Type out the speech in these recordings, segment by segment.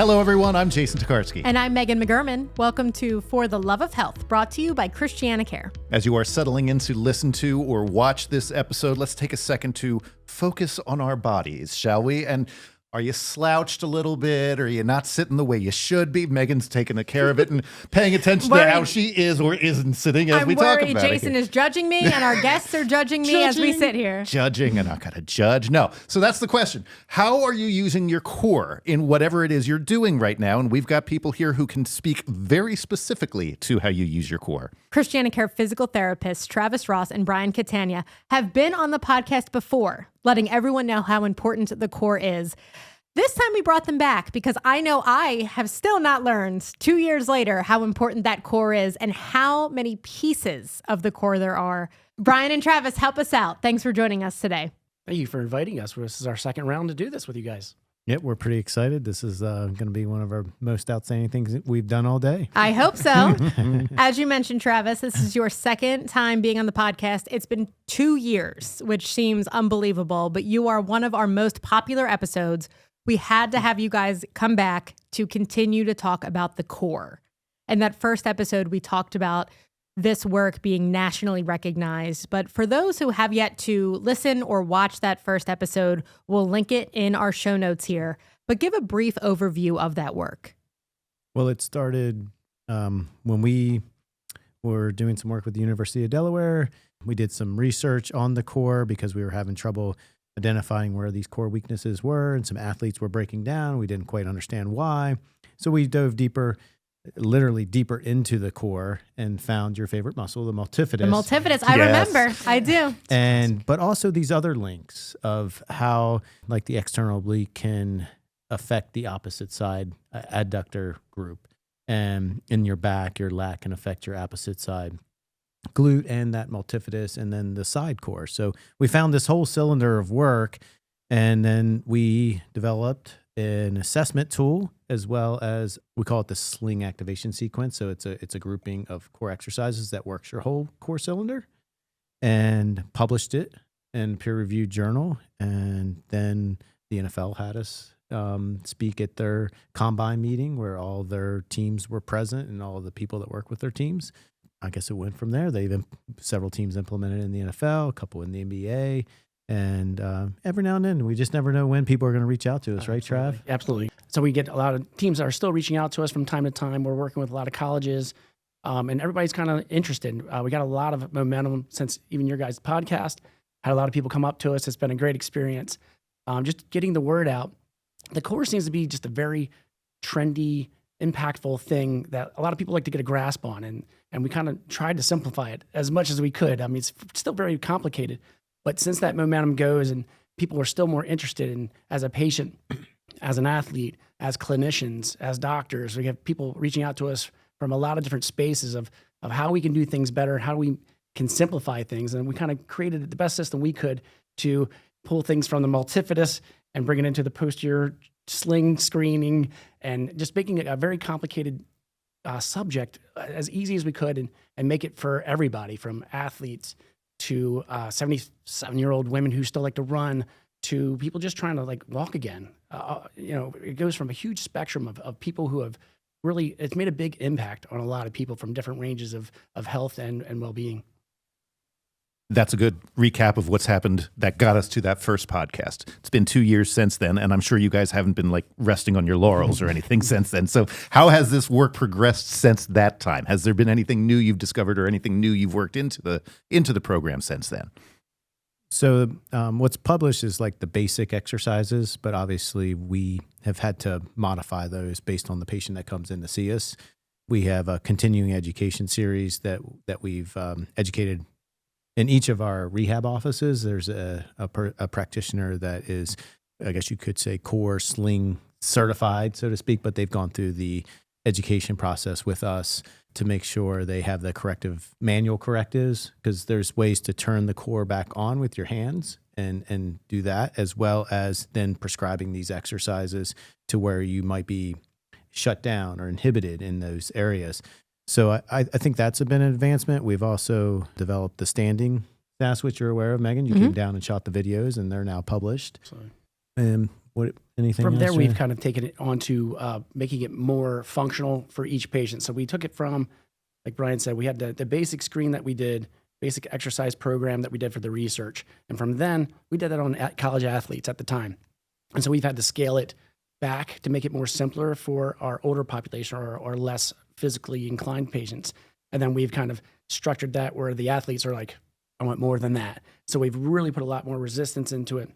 Hello, everyone. I'm Jason Tokarski. And I'm Megan McGurman. Welcome to For the Love of Health, brought to you by ChristianaCare. As you are settling in to listen to or watch this episode, let's take a second to focus on our bodies, shall we? And are you slouched a little bit? Are you not sitting the way you should be? Megan's taking care of it and paying attention to how she is or isn't sitting as we talk about it. I'm worried Jason is judging me and our guests are judging me as we sit here. Judging, and I'm not going to judge. No. So that's the question. How are you using your core in whatever it is you're doing right now? And we've got people here who can speak very specifically to how you use your core. ChristianaCare physical therapists Travis Ross and Brian Catania have been on the podcast before, letting everyone know how important the core is. This time we brought them back because I know I have still not learned 2 years later how important that core is and how many pieces of the core there are. Brian and Travis, help us out. Thanks for joining us today. Thank you for inviting us. This is our second round to do this with you guys. Yep, we're pretty excited. This is going to be one of our most outstanding things that we've done all day. I hope so. As you mentioned, Travis, this is your second time being on the podcast. It's been 2 years, which seems unbelievable, but you are one of our most popular episodes. We had to have you guys come back to continue to talk about the core. And that first episode, we talked about this work being nationally recognized. But for those who have yet to listen or watch that first episode, we'll link it in our show notes here. But give a brief overview of that work. Well, it started when we were doing some work with the University of Delaware. We did some research on the core because we were having trouble identifying where these core weaknesses were, and some athletes were breaking down. We didn't quite understand why. So we dove deeper, literally deeper into the core, and found your favorite muscle, the multifidus. The multifidus, I remember. I do. But also these other links of how, like, the external oblique can affect the opposite side adductor group. And in your back, your lat can affect your opposite side glute and that multifidus, and then the side core. So we found this whole cylinder of work, and then we developed an assessment tool, as well as we call it the Sling Activation Sequence. So it's a grouping of core exercises that works your whole core cylinder, and published it in a peer-reviewed journal. And then the NFL had us speak at their combine meeting where all their teams were present and all the people that work with their teams. I guess it went from there. Several teams implemented in the NFL, a couple in the NBA, and every now and then, we just never know when people are going to reach out to us, right, Trav? Absolutely. So we get a lot of teams that are still reaching out to us from time to time. We're working with a lot of colleges, and everybody's kind of interested. We got a lot of momentum since even your guys' podcast. Had a lot of people come up to us. It's been a great experience. Just getting the word out. The core seems to be just a very trendy, impactful thing that a lot of people like to get a grasp on, and we kind of tried to simplify it as much as we could. I mean, it's still very complicated, but since that momentum goes and people are still more interested in, as a patient, as an athlete, as clinicians, as doctors, we have people reaching out to us from a lot of different spaces of how we can do things better, how we can simplify things. And we kind of created the best system we could to pull things from the multifidus and bring it into the posterior sling screening, and just making it a very complicated subject as easy as we could, and make it for everybody, from athletes to 77-year-old women who still like to run, to people just trying to walk again. It goes from a huge spectrum of people who have really, it's made a big impact on a lot of people from different ranges of health and well-being. That's a good recap of what's happened that got us to that first podcast. It's been 2 years since then, and I'm sure you guys haven't been resting on your laurels or anything since then. So how has this work progressed since that time? Has there been anything new you've discovered or anything new you've worked into the program since then? So what's published is the basic exercises, but obviously we have had to modify those based on the patient that comes in to see us. We have a continuing education series that we've educated. In each of our rehab offices, there's a practitioner that is, I guess you could say, core sling certified, so to speak, but they've gone through the education process with us to make sure they have the manual correctives, because there's ways to turn the core back on with your hands and do that, as well as then prescribing these exercises to where you might be shut down or inhibited in those areas. So I think that's been an advancement. We've also developed the standing stats, which you're aware of, Megan. You came down and shot the videos, and they're now published. Sorry. What anything From else, there, we've Jen? kind of taken it on to making it more functional for each patient. So we took it from, like Brian said, we had the basic screen that we did, basic exercise program that we did for the research. And from then, we did that on college athletes at the time. And so we've had to scale it back to make it more simpler for our older population or less physically inclined patients. And then we've kind of structured that where the athletes are like, I want more than that. So we've really put a lot more resistance into it,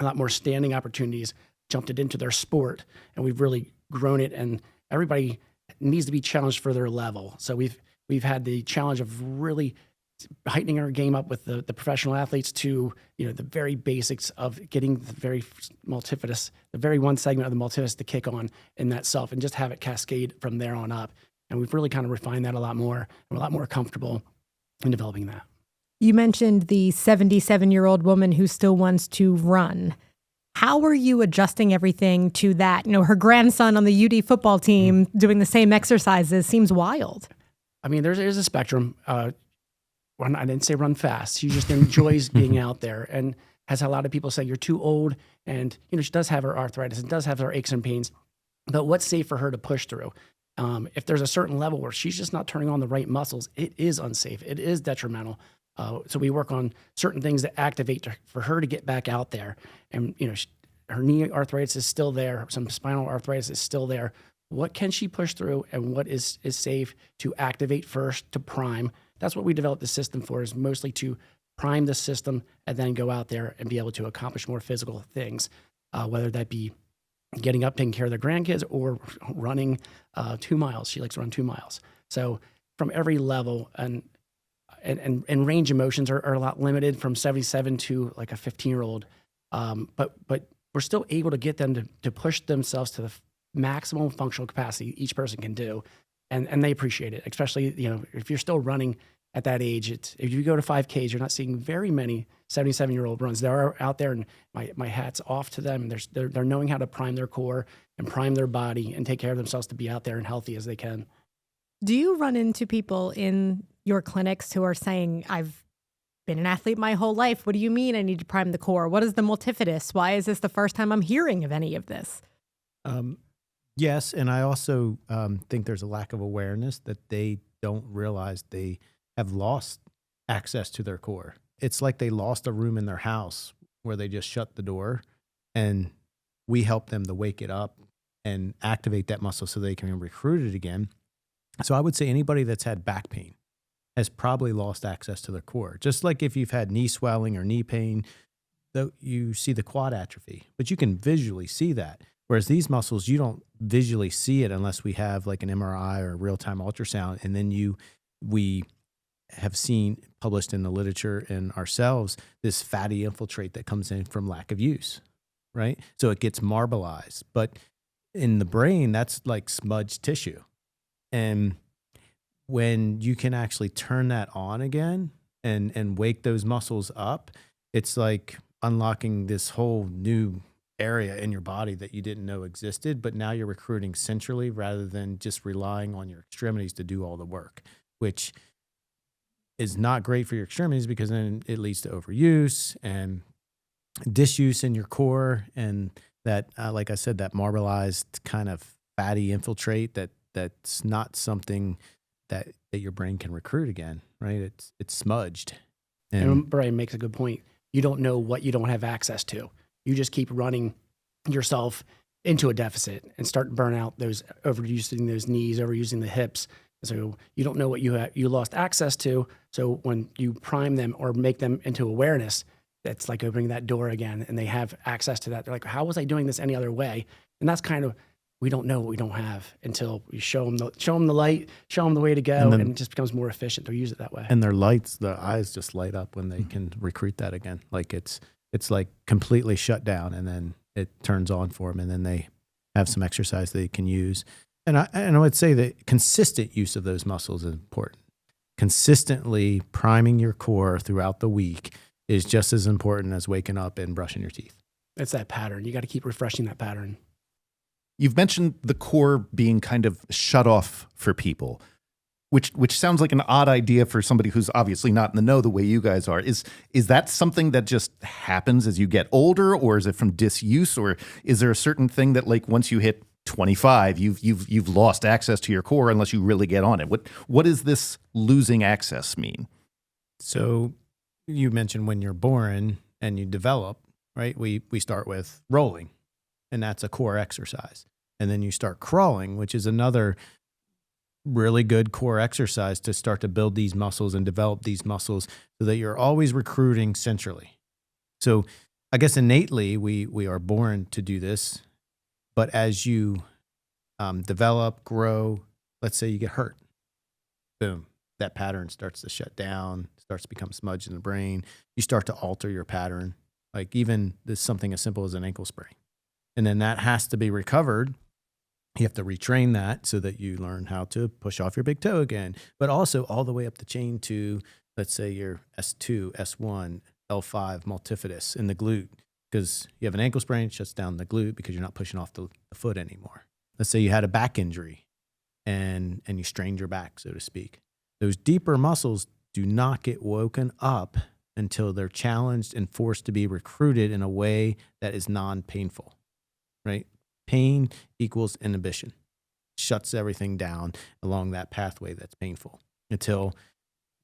a lot more standing opportunities, jumped it into their sport, and we've really grown it. And everybody needs to be challenged for their level. So we've had the challenge of really heightening our game up with the professional athletes to, the very basics of getting the very multifidus, the very one segment of the multifidus to kick on in that self and just have it cascade from there on up. And we've really kind of refined that a lot more and a lot more comfortable in developing that. You mentioned the 77-year-old woman who still wants to run. How are you adjusting everything to that? Her grandson on the UD football team doing the same exercises seems wild. I mean, there's a spectrum. I didn't say run fast. She just enjoys being out there and has a lot of people say you're too old. And, she does have her arthritis and does have her aches and pains. But what's safe for her to push through? If there's a certain level where she's just not turning on the right muscles, it is unsafe. It is detrimental. So we work on certain things that activate for her to get back out there. And, her knee arthritis is still there. Some spinal arthritis is still there. What can she push through and what is safe to activate first, to prime? That's what we developed the system for, is mostly to prime the system and then go out there and be able to accomplish more physical things, whether that be getting up, taking care of their grandkids, or running 2 miles. She likes to run 2 miles. So from every level, and range of motions are a lot limited from 77 to like a 15-year-old. But we're still able to get them to push themselves to the maximum functional capacity each person can do. And they appreciate it, especially, if you're still running at that age. If you go to 5Ks, you're not seeing very many 77-year-old runs. They are out there, and my hat's off to them. They're knowing how to prime their core and prime their body and take care of themselves to be out there and healthy as they can. Do you run into people in your clinics who are saying, I've been an athlete my whole life. What do you mean I need to prime the core? What is the multifidus? Why is this the first time I'm hearing of any of this? Yes, and I also think there's a lack of awareness that they don't realize they have lost access to their core. It's like they lost a room in their house where they just shut the door, and we help them to wake it up and activate that muscle so they can recruit it again. So I would say anybody that's had back pain has probably lost access to their core. Just like if you've had knee swelling or knee pain, though, you see the quad atrophy, but you can visually see that. Whereas these muscles, you don't visually see it unless we have like an MRI or a real-time ultrasound. And then we have seen published in the literature and ourselves this fatty infiltrate that comes in from lack of use, right? So it gets marbleized. But in the brain, that's like smudged tissue. And when you can actually turn that on again and wake those muscles up, it's like unlocking this whole new area in your body that you didn't know existed, but now you're recruiting centrally rather than just relying on your extremities to do all the work, which is not great for your extremities because then it leads to overuse and disuse in your core. And that, like I said, that marbleized kind of fatty infiltrate that's not something that your brain can recruit again, right? It's smudged. And Brian makes a good point. You don't know what you don't have access to. You just keep running yourself into a deficit and start to burn out those, overusing those knees, overusing the hips. So you don't know what you lost access to. So when you prime them or make them into awareness, that's like opening that door again, and they have access to that. They're like, how was I doing this any other way? And that's kind of, we don't know what we don't have until we show them the light, show them the way to go, and it just becomes more efficient to use it that way. And their eyes just light up when they can recruit that again. Like it's like completely shut down, and then it turns on for them, and then they have some exercise they can use. And I would say that consistent use of those muscles is important. Consistently priming your core throughout the week is just as important as waking up and brushing your teeth. It's that pattern. You got to keep refreshing that pattern. You've mentioned the core being kind of shut off for people. which sounds like an odd idea for somebody who's obviously not in the know the way you guys are. Is that something that just happens as you get older, or is it from disuse, or is there a certain thing that like once you hit 25, you've lost access to your core unless you really get on it? What does this losing access mean? So you mentioned when you're born and you develop, right? We start with rolling, and that's a core exercise. And then you start crawling, which is another really good core exercise to start to build these muscles and develop these muscles so that you're always recruiting centrally. So I guess innately we are born to do this, but as you develop, grow, let's say you get hurt, boom, that pattern starts to shut down, starts to become smudged in the brain. You start to alter your pattern, like even this something as simple as an ankle sprain. And then that has to be recovered. You have to retrain that so that you learn how to push off your big toe again, but also all the way up the chain to, let's say, your S2, S1, L5 multifidus in the glute, because you have an ankle sprain, it shuts down the glute because you're not pushing off the foot anymore. Let's say you had a back injury and you strained your back, so to speak. Those deeper muscles do not get woken up until they're challenged and forced to be recruited in a way that is non-painful, right? Pain equals inhibition. Shuts everything down along that pathway that's painful until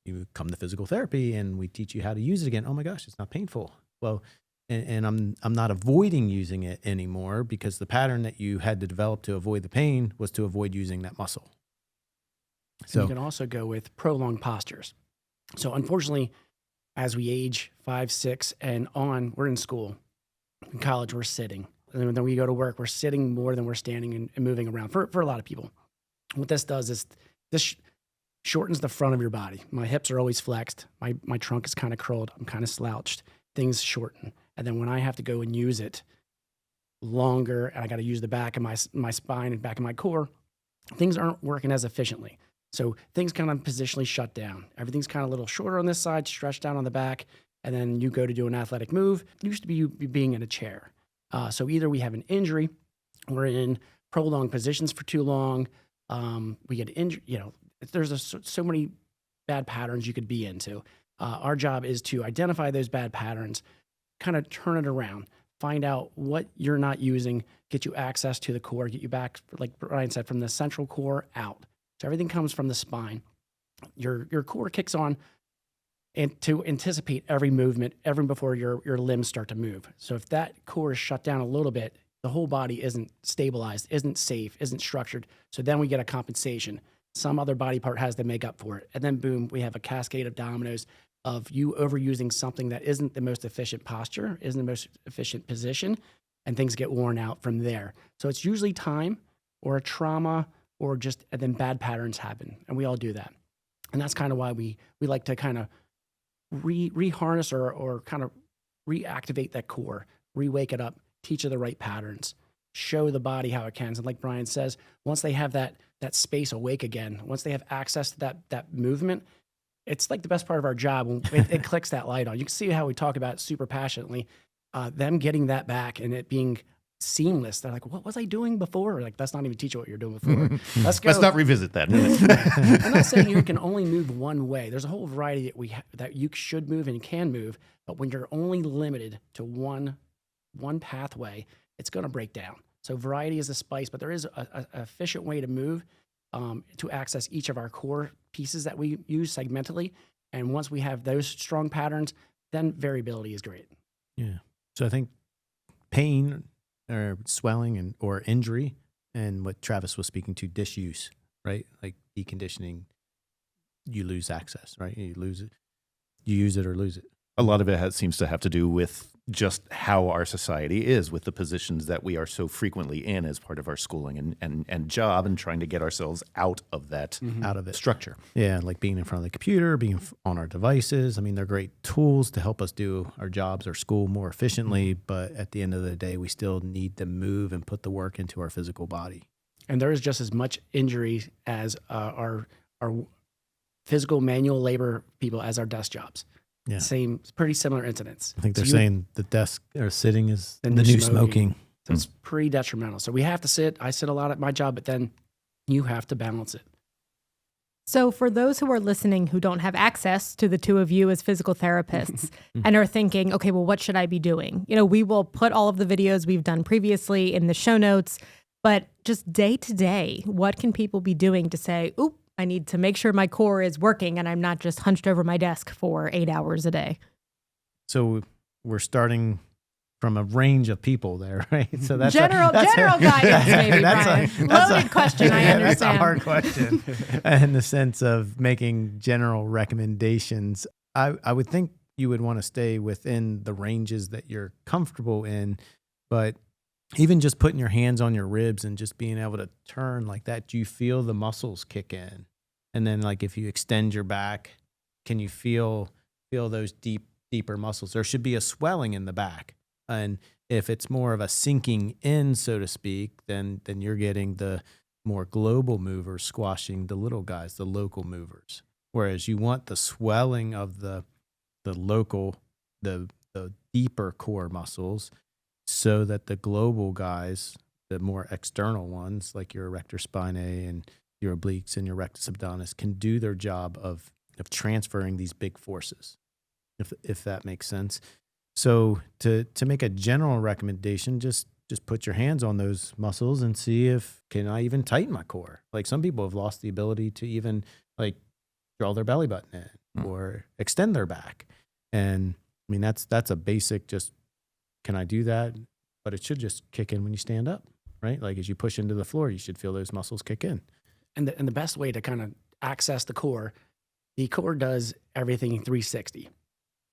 you come to physical therapy and we teach you how to use it again. Oh my gosh, it's not painful. Well, and I'm not avoiding using it anymore because the pattern that you had to develop to avoid the pain was to avoid using that muscle. So you can also go with prolonged postures. So unfortunately, as we age 5, 6, and on, we're in school. In college, we're sitting. And then we go to work, we're sitting more than we're standing and moving around for a lot of people. What this does is this shortens the front of your body. My hips are always flexed. My trunk is kind of curled. I'm kind of slouched. Things shorten. And then when I have to go and use it longer, and I got to use the back of my spine and back of my core, things aren't working as efficiently. So things kind of positionally shut down. Everything's kind of a little shorter on this side, stretched down on the back, and then you go to do an athletic move. It used to be you being in a chair. So either we have an injury, we're in prolonged positions for too long, we get injured. There's so many bad patterns you could be into. Our job is to identify those bad patterns, kind of turn it around, find out what you're not using, get you access to the core, get you back, like Brian said, from the central core out. So everything comes from the spine. Your core kicks on and to anticipate every movement, even before your limbs start to move. So if that core is shut down a little bit, the whole body isn't stabilized, isn't safe, isn't structured. So then we get a compensation. Some other body part has to make up for it. And then boom, we have a cascade of dominoes of you overusing something that isn't the most efficient posture, isn't the most efficient position, and things get worn out from there. So it's usually time or a trauma or just, and then bad patterns happen. And we all do that. And that's kind of why we like to kind of reharness or kind of reactivate that core, re-wake it up, teach it the right patterns, show the body how it can. And like Brian says, once they have that space awake again, once they have access to that movement, it's like the best part of our job when it clicks that light on. You can see how we talk about it super passionately. Them getting that back and it being seamless. They're like, what was I doing before? Like, that's not even teach you what you're doing before. Let's go. Let's not revisit that. I'm not saying you can only move one way. There's a whole variety that you should move and can move, but when you're only limited to one pathway, it's going to break down. So variety is a spice, but there is an efficient way to move to access each of our core pieces that we use segmentally. And once we have those strong patterns, then variability is great. Yeah. So I think pain or swelling or injury, and what Travis was speaking to, disuse, right? Like deconditioning, you lose access, right? You lose it, you use it or lose it. A lot of it seems to have to do with just how our society is, with the positions that we are so frequently in as part of our schooling and job, and trying to get ourselves out of that Out of it. structure. Yeah, like being in front of the computer, being on our devices. I mean, they're great tools to help us do our jobs or school more efficiently, but at the end of the day, we still need to move and put the work into our physical body. And there is just as much injury as our physical manual labor people as our desk jobs. Yeah. Same, pretty similar incidents. I think they're saying the desk or sitting is the new smoking. So it's pretty detrimental. So we have to sit. I sit a lot at my job, but then you have to balance it. So for those who are listening who don't have access to the two of you as physical therapists and are thinking, okay, well, what should I be doing? We will put all of the videos we've done previously in the show notes, but just day to day, what can people be doing to say, oop, I need to make sure my core is working and I'm not just hunched over my desk for 8 hours a day? So we're starting from a range of people there, right? So that's general guidance, maybe, Brian. Loaded question, I understand. That's a hard question. In the sense of making general recommendations, I would think you would want to stay within the ranges that you're comfortable in, but even just putting your hands on your ribs and just being able to turn like that, do you feel the muscles kick in? And then like if you extend your back, can you feel those deeper muscles? There should be a swelling in the back. And if it's more of a sinking in, so to speak, then you're getting the more global movers squashing the little guys, the local movers. Whereas you want the swelling of the local, the deeper core muscles, so that the global guys, the more external ones, like your erector spinae and your obliques and your rectus abdominis, can do their job of transferring these big forces, if that makes sense. So to make a general recommendation, just put your hands on those muscles and see if can I even tighten my core. Like some people have lost the ability to even like draw their belly button in or extend their back. And I mean that's a basic just can I do that? But it should just kick in when you stand up, right? Like as you push into the floor, you should feel those muscles kick in. And the best way to kind of access the core does everything 360.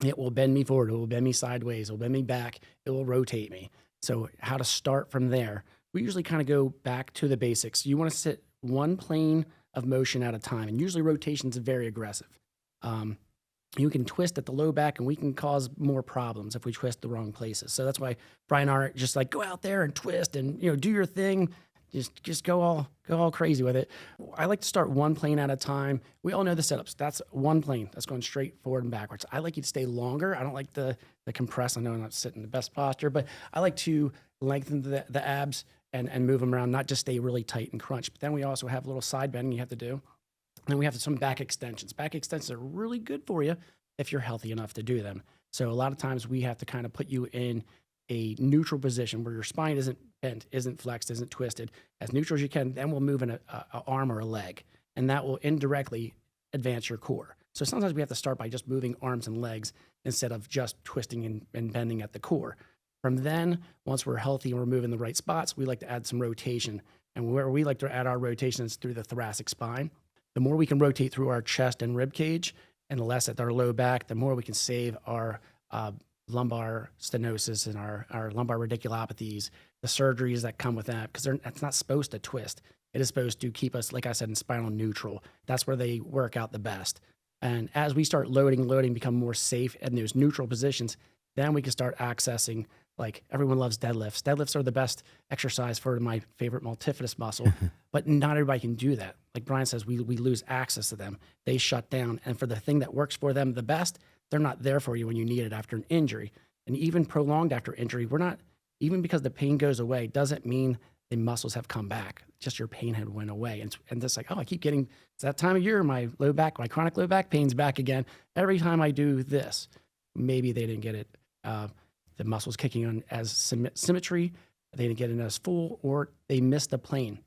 It will bend me forward. It will bend me sideways. It will bend me back. It will rotate me. So how to start from there? We usually kind of go back to the basics. You want to sit one plane of motion at a time. And usually rotations are very aggressive. You can twist at the low back and we can cause more problems if we twist the wrong places. So that's why Brian and I are just like, go out there and twist and, do your thing. Just go all crazy with it. I like to start one plane at a time. We all know the setups. That's one plane. That's going straight forward and backwards. I like you to stay longer. I don't like the compress. I know I'm not sitting in the best posture, but I like to lengthen the abs and move them around, not just stay really tight and crunch. But then we also have a little side bending you have to do. And then we have some back extensions. Back extensions are really good for you if you're healthy enough to do them. So a lot of times we have to kind of put you in a neutral position where your spine isn't bent, isn't flexed, isn't twisted, as neutral as you can. Then we'll move in a arm or a leg, and that will indirectly advance your core. So sometimes we have to start by just moving arms and legs instead of just twisting and bending at the core. From then, once we're healthy and we're moving the right spots, we like to add some rotation. And where we like to add our rotation is through the thoracic spine. The more we can rotate through our chest and rib cage, and the less at our low back, the more we can save our lumbar stenosis and our lumbar radiculopathies, the surgeries that come with that, because it's not supposed to twist. It is supposed to keep us, like I said, in spinal neutral. That's where they work out the best. And as we start loading, become more safe in those neutral positions, then we can start accessing, like everyone loves deadlifts. Deadlifts are the best exercise for my favorite multifidus muscle, but not everybody can do that. Like Brian says, we lose access to them. They shut down. And for the thing that works for them the best, they're not there for you when you need it after an injury. And even prolonged after injury, even because the pain goes away, doesn't mean the muscles have come back. Just your pain had went away. And it's like, I keep getting, it's that time of year, my chronic low back pain's back again. Every time I do this, maybe they didn't get it. The muscles kicking on as symmetry, they didn't get it as full, or they missed the plane.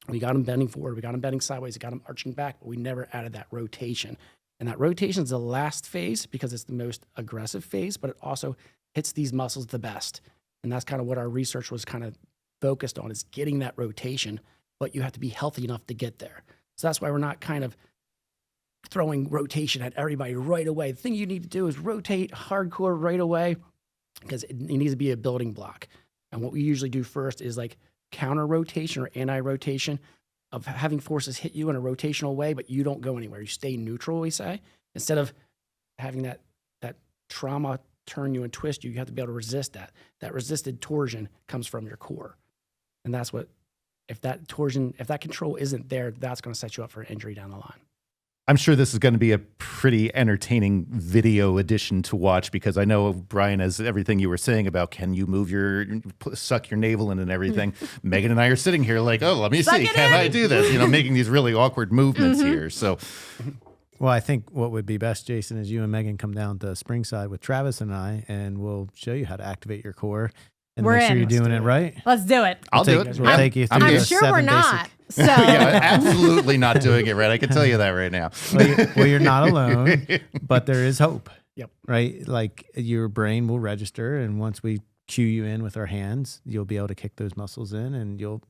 We got them bending forward, we got them bending sideways, we got them arching back, but we never added that rotation. And that rotation is the last phase because it's the most aggressive phase, but it also hits these muscles the best. And that's kind of what our research was kind of focused on, is getting that rotation, but you have to be healthy enough to get there. So that's why we're not kind of throwing rotation at everybody right away. The thing you need to do is rotate hardcore right away, because it needs to be a building block. And what we usually do first is like counter rotation or anti-rotation, of having forces hit you in a rotational way, but you don't go anywhere. You stay neutral, we say. Instead of having that trauma turn you and twist you, you have to be able to resist that. That resisted torsion comes from your core. And that's what, if that control isn't there, that's going to set you up for an injury down the line. I'm sure this is going to be a pretty entertaining video edition to watch, because I know, Brian, as everything you were saying about can you move suck your navel in and everything, Megan and I are sitting here like, oh, let me see, can I do this? Making these really awkward movements here. So, well, I think what would be best, Jason, is you and Megan come down to Springside with Travis and I, and we'll show you how to activate your core and We're make sure in. you're doing it right. Let's do it. I'll do it. We'll take you through I'm the sure we're 7 not. So Yeah, absolutely not doing it right. I can tell you that right now. Well, you're not alone, but there is hope. Yep. Right? Like your brain will register, and once we cue you in with our hands, you'll be able to kick those muscles in, and you'll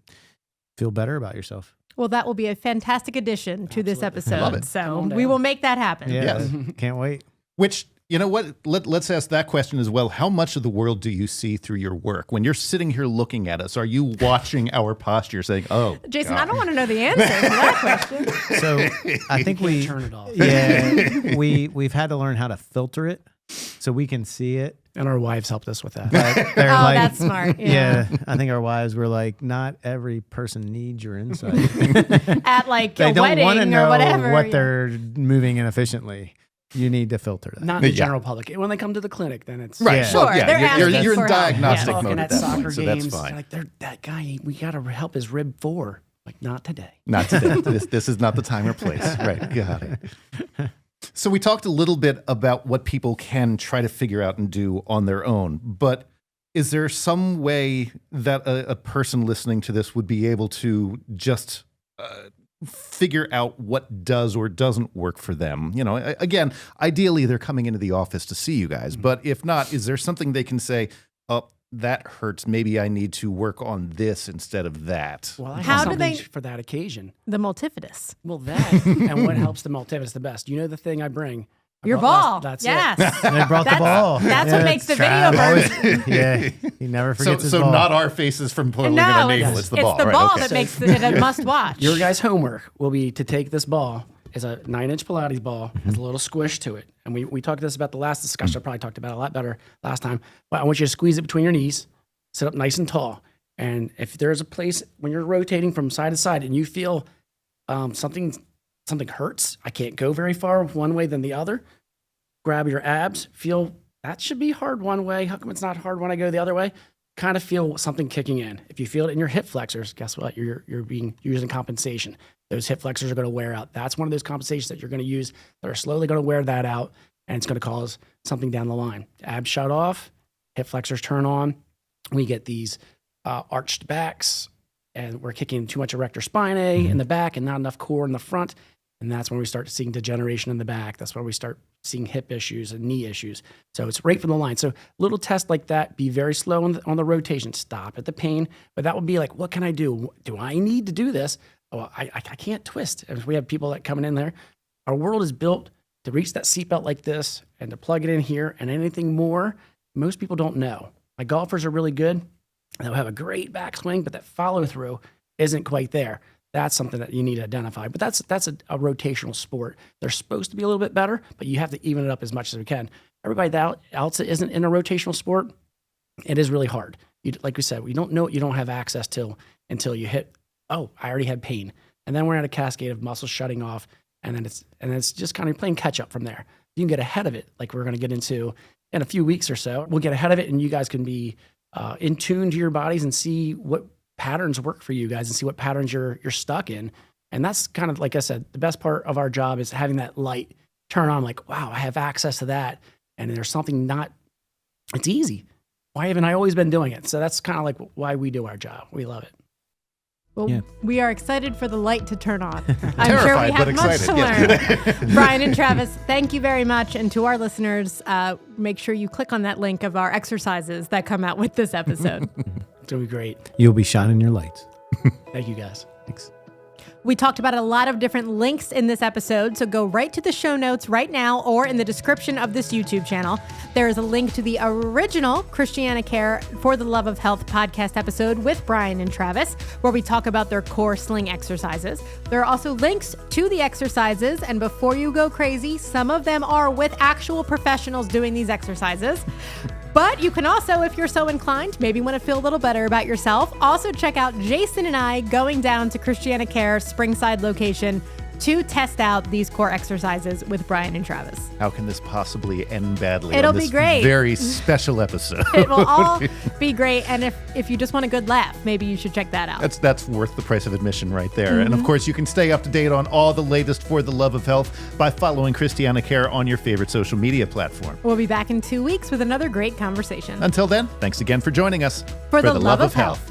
feel better about yourself. Well, that will be a fantastic addition to this episode. Love it. So we will make that happen. Yeah. Can't wait. Which, you know what? Let's ask that question as well. How much of the world do you see through your work? When you're sitting here looking at us, are you watching our posture saying, oh, Jason, God. I don't want to know the answer to that question. So I think we turn it off. Yeah, we've had to learn how to filter it so we can see it. And our wives helped us with that. But they're Oh, like, that's smart. yeah, I think our wives were like, not every person needs your insight. At like They a don't want to wedding know or whatever. what yeah. they're moving inefficiently. You need to filter that. Not the Yeah. general public. When they come to the clinic, then it's Right. Yeah. Sure. Sure, they're You're asking in for help. diagnostic Yeah. mode talking at at that soccer point, so games. that's fine. Like, that guy, we got to help his rib 4. Like, not today. Not today. This is not the time or place. Right. Got it. So we talked a little bit about what people can try to figure out and do on their own, but is there some way that a person listening to this would be able to just figure out what does or doesn't work for them? Again, ideally they're coming into the office to see you guys, but if not, is there something they can say, oh, that hurts. Maybe I need to work on this instead of that. Well, I How have do something they- for that occasion. The multifidus. Well, that and what helps the multifidus the best. You know the thing I bring? I Your brought ball. That's yes. it. And they brought the That's- ball. that's what makes the video Trav always- version. Yeah, he never forgets his So ball. not our faces from pulling No, our navel. It's the ball. right, okay. that makes it a must watch. Your guys' homework will be to take this ball. It's a 9-inch Pilates ball. Has a little squish to it. And we talked this about the last discussion. I probably talked about it a lot better last time. But I want you to squeeze it between your knees. Sit up nice and tall. And if there's a place when you're rotating from side to side and you feel something hurts, I can't go very far one way than the other, grab your abs, feel that should be hard one way. How come it's not hard when I go the other way? Kind of feel something kicking in. If you feel it in your hip flexors, guess what? You're using compensation. Those hip flexors are going to wear out. That's one of those compensations that you're going to use that are slowly going to wear that out, and it's going to cause something down the line. Abs shut off, hip flexors turn on. We get these arched backs, and we're kicking too much erector spinae in the back and not enough core in the front. And that's when we start seeing degeneration in the back. That's when we start seeing hip issues and knee issues. So it's right from the line. So little tests like that, be very slow on the rotation. Stop at the pain. But that would be like, what can I do? Do I need to do this? Oh, I can't twist. If we have people that coming in there, our world is built to reach that seatbelt like this and to plug it in here, and anything more, most people don't know. My golfers are really good. They'll have a great backswing, but that follow through isn't quite there. That's something that you need to identify. But that's a rotational sport. They're supposed to be a little bit better, but you have to even it up as much as we can. Everybody that else that isn't in a rotational sport, it is really hard. Like we said, we don't know what you don't have access to until you hit, oh, I already had pain. And then we're at a cascade of muscles shutting off, and then it's just kind of playing catch up from there. You can get ahead of it, like we're going to get into in a few weeks or so. We'll get ahead of it, and you guys can be in tune to your bodies and see what patterns work for you guys and see what patterns you're stuck in. And that's kind of, like I said, the best part of our job is having that light turn on, like, wow, I have access to that. And there's something it's easy. Why haven't I always been doing it? So that's kind of like why we do our job. We love it. Well, Yeah. we are excited for the light to turn on. I'm Terrified, sure we but have much excited, to learn. Brian and Travis, thank you very much. And to our listeners, make sure you click on that link of our exercises that come out with this episode. It's going to be great. You'll be shining your lights. Thank you, guys. Thanks. We talked about a lot of different links in this episode, so go right to the show notes right now or in the description of this YouTube channel. There is a link to the original ChristianaCare For the Love of Health podcast episode with Brian and Travis, where we talk about their core sling exercises. There are also links to the exercises, and before you go crazy, some of them are with actual professionals doing these exercises. But you can also, if you're so inclined, maybe want to feel a little better about yourself, also check out Jason and I going down to ChristianaCare Springside location to test out these core exercises with Brian and Travis. How can this possibly end badly? It'll on this be great. Very special episode. It will all be great. And if you just want a good laugh, maybe you should check that out. That's worth the price of admission right there. And of course, you can stay up to date on all the latest for the love of health by following ChristianaCare on your favorite social media platform. We'll be back in 2 weeks with another great conversation. Until then, thanks again for joining us. For the love of health.